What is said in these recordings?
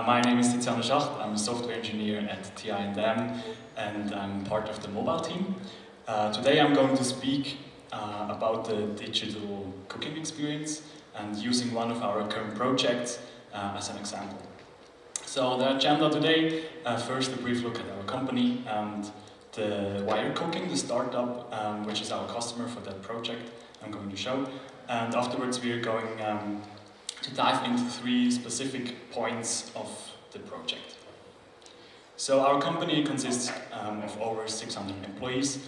My name is Tiziano Schacht. I'm a software engineer at TI&M and I'm part of the mobile team. Today I'm going to speak about the digital cooking experience and using one of our current projects as an example. So the agenda today, first a brief look at our company and the Wire Cooking, the startup, which is our customer for that project I'm going to show. And afterwards we are going to dive into three specific points of the project. So our company consists of over 600 employees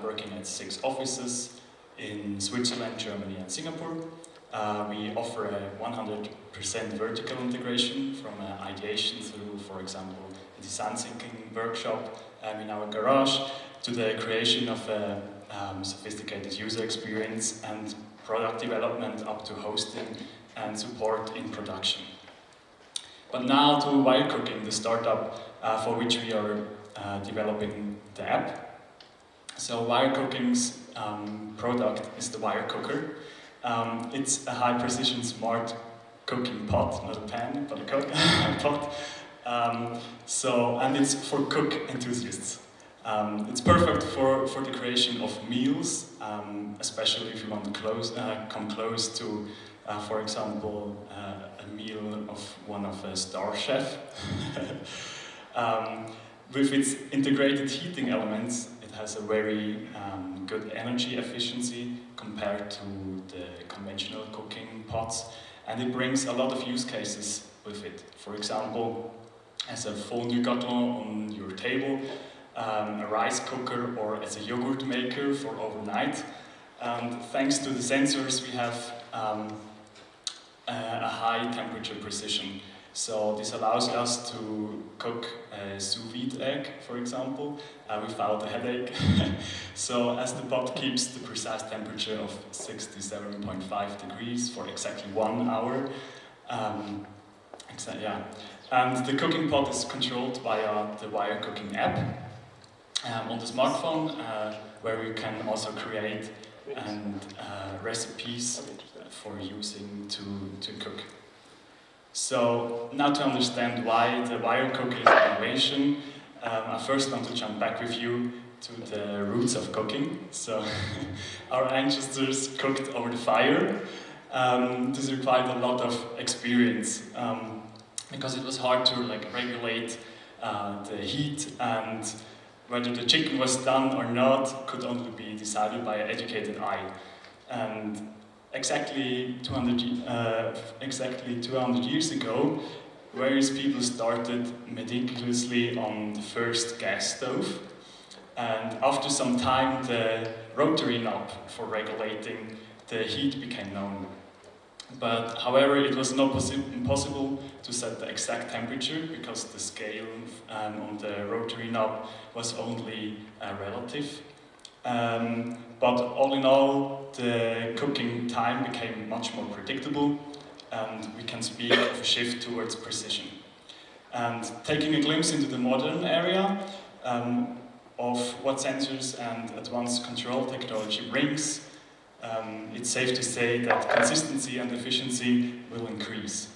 working at 6 offices in Switzerland, Germany and Singapore. We offer a 100% vertical integration from ideation through, for example, a design thinking workshop in our garage to the creation of a sophisticated user experience and product development up to hosting and support in production. But now to Wire Cooking, the startup for which we are developing the app. So Wire Cooking's product is the Wire Cooker. It's a high-precision smart cooking pot, not a pan, but a pot. And it's for cook enthusiasts. It's perfect for the creation of meals, especially if you want to come close to, for example, a meal of one of a star chef. With its integrated heating elements, it has a very good energy efficiency compared to the conventional cooking pots, and it brings a lot of use cases with it. For example, as a fondue gâteau on your table, a rice cooker, or as a yogurt maker for overnight. Thanks to the sensors, we have a high temperature precision. So this allows us to cook a sous vide egg, for example, without a headache. So as the pot keeps the precise temperature of 67.5 degrees for exactly 1 hour. And the cooking pot is controlled via the Wire Cooking app on the smartphone, where you can also create recipes for using to cook. So now to understand why the Wire Cooker is an innovation, I first want to jump back with you to the roots of cooking. So our ancestors cooked over the fire. This required a lot of experience because it was hard to regulate the heat, and whether the chicken was done or not could only be decided by an educated eye. And exactly 200 years ago, various people started meticulously on the first gas stove. And after some time, the rotary knob for regulating the heat became known. But however, it was not impossible to set the exact temperature because the scale on the rotary knob was only relative. But all in all, the cooking time became much more predictable, and we can speak of a shift towards precision. And taking a glimpse into the modern area of what sensors and advanced control technology brings, it's safe to say that consistency and efficiency will increase.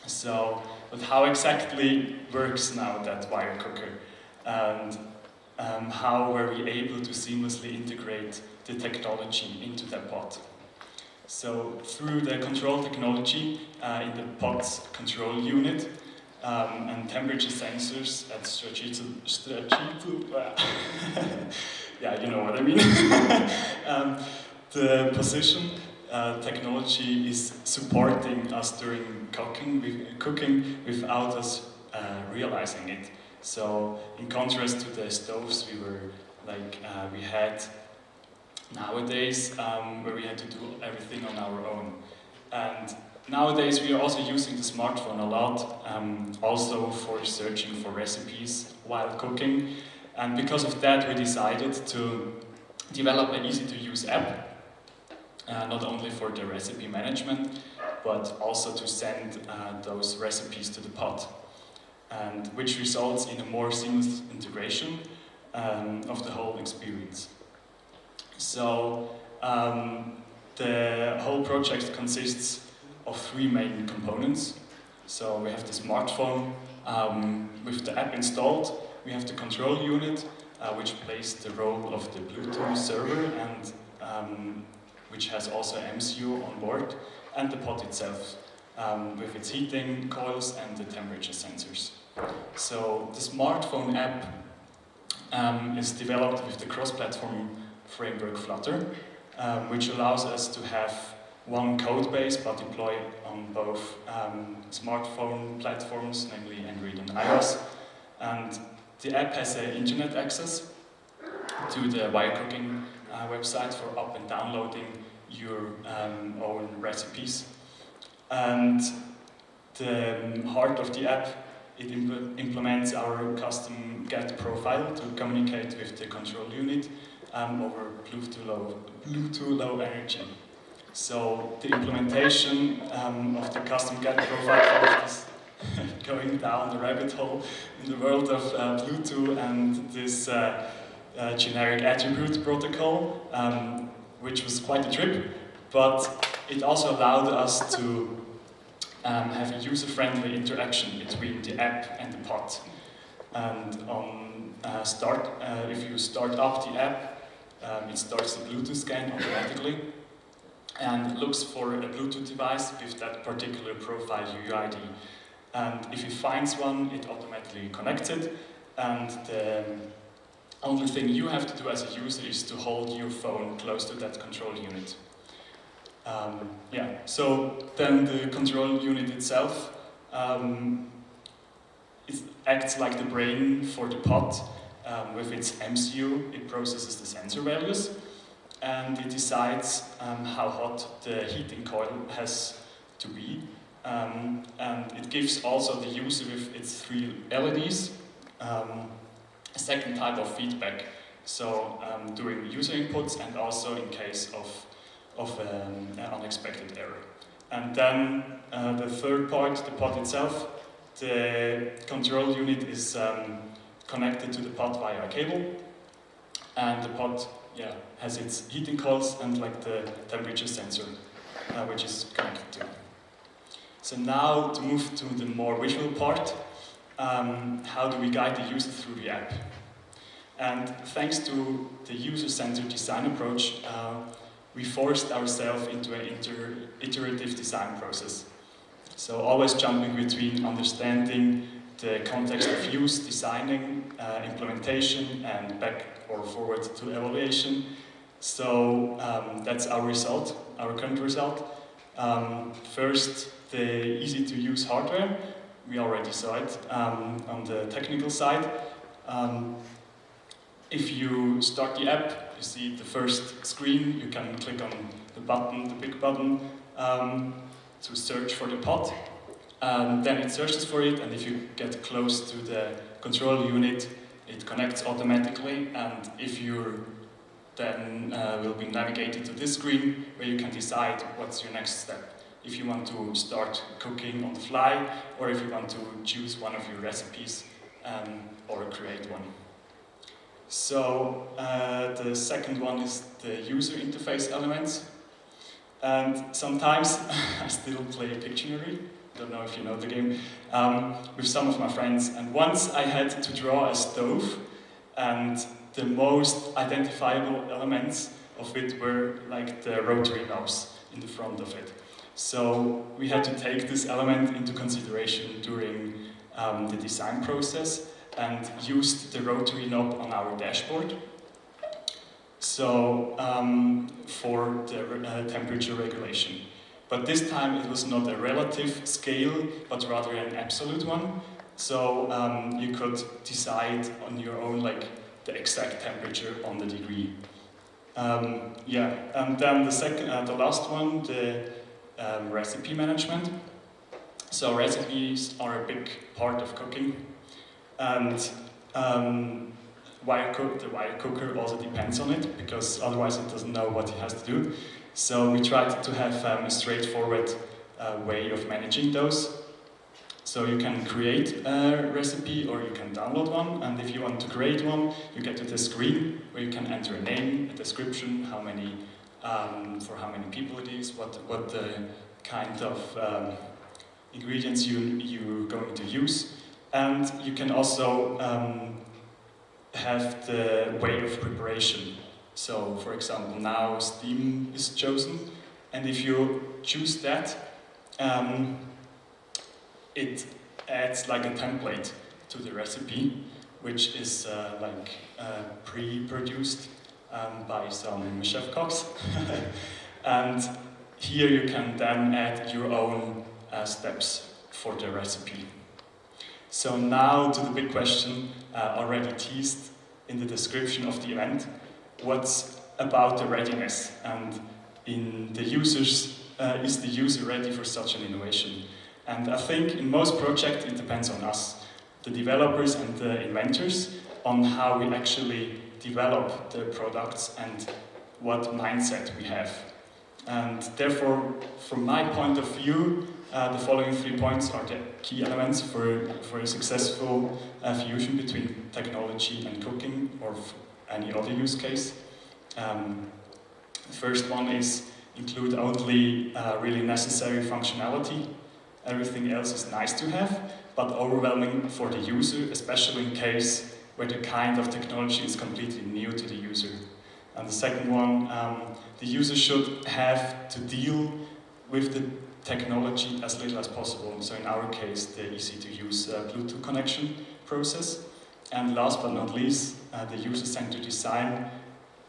So, but how exactly works now that Wire Cooker? And how were we able to seamlessly integrate the technology into the pot? So, through the control technology in the pot's control unit and temperature sensors at yeah, you know what I mean. The position technology is supporting us during cooking without us realizing it. So, in contrast to the stoves we had nowadays, where we had to do everything on our own. And nowadays we are also using the smartphone a lot, also for searching for recipes while cooking. And because of that, we decided to develop an easy-to-use app. Not only for the recipe management, but also to send those recipes to the pot, and which results in a more seamless integration of the whole experience. So the whole project consists of 3 main components. So we have the smartphone with the app installed. We have the control unit, which plays the role of the Bluetooth server and which has also MCU on board, and the pod itself with its heating coils and the temperature sensors. So the smartphone app is developed with the cross-platform framework Flutter, which allows us to have one code base but deploy on both smartphone platforms, namely Android and iOS. And the app has internet access to the Wire Cooking website for up and downloading your own recipes. And the heart of the app, it implements our custom GET profile to communicate with the control unit over Bluetooth low energy. So the implementation of the custom GET profile is going down the rabbit hole in the world of Bluetooth and this generic attribute protocol, which was quite a trip, but it also allowed us to have a user-friendly interaction between the app and the pod. And on if you start up the app, it starts the Bluetooth scan automatically and looks for a Bluetooth device with that particular profile UUID. And if it finds one, it automatically connects it, and the only thing you have to do as a user is to hold your phone close to that control unit. So then the control unit itself it acts like the brain for the pod. With its MCU, it processes the sensor values and it decides how hot the heating coil has to be. And it gives also the user with its 3 LEDs a second type of feedback. So during user inputs and also in case of an unexpected error. And then the third part, the pod itself, the control unit is connected to the pod via a cable, and the pod has its heating coils and like the temperature sensor, which is connected to. So now to move to the more visual part, how do we guide the user through the app? And thanks to the user-centered design approach, we forced ourselves into an iterative design process. So always jumping between understanding the context of use, designing, implementation, and back or forward to evaluation. So that's our result, our current result. First, the easy-to-use hardware. We already saw it on the technical side. If you start the app, you see the first screen. You can click on the button, the big button, to search for the pod. Then it searches for it, and if you get close to the control unit, it connects automatically, and if you're then will be navigated to this screen where you can decide what's your next step. If you want to start cooking on the fly, or if you want to choose one of your recipes or create one. So the second one is the user interface elements. And sometimes I still play Pictionary, don't know if you know the game, with some of my friends. And once I had to draw a stove, and the most identifiable elements of it were like the rotary knobs in the front of it. So we had to take this element into consideration during the design process and used the rotary knob on our dashboard. So for the temperature regulation. But this time it was not a relative scale, but rather an absolute one. So you could decide on your own like the exact temperature on the degree. And then the last one, the recipe management. So recipes are a big part of cooking, and the wire cooker also depends on it, because otherwise it doesn't know what it has to do. So we tried to have a straightforward way of managing those. So you can create a recipe or you can download one, and if you want to create one, you get to the screen where you can enter a name, a description, how many for how many people it is, what the kind of ingredients you're going to use. And you can also have the way of preparation. So, for example, now steam is chosen, and if you choose that, it adds like a template to the recipe, which is pre-produced by some chef cooks. And here you can then add your own steps for the recipe. So now to the big question, already teased in the description of the event, what's about the readiness, and in the users, is the user ready for such an innovation? And I think in most projects it depends on us, the developers and the inventors, on how we actually develop the products and what mindset we have. And therefore, from my point of view, the following 3 points are the key elements for a successful fusion between technology and cooking, or any other use case. The first one is include only really necessary functionality. Everything else is nice to have, but overwhelming for the user, especially in case where the kind of technology is completely new to the user. And the second one, the user should have to deal with the technology as little as possible. So in our case, the easy-to-use Bluetooth connection process. And last but not least, the user-centered design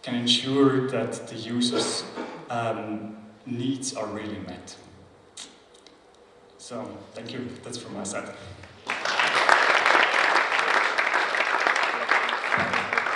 can ensure that the user's needs are really met. So, thank you. That's from my side.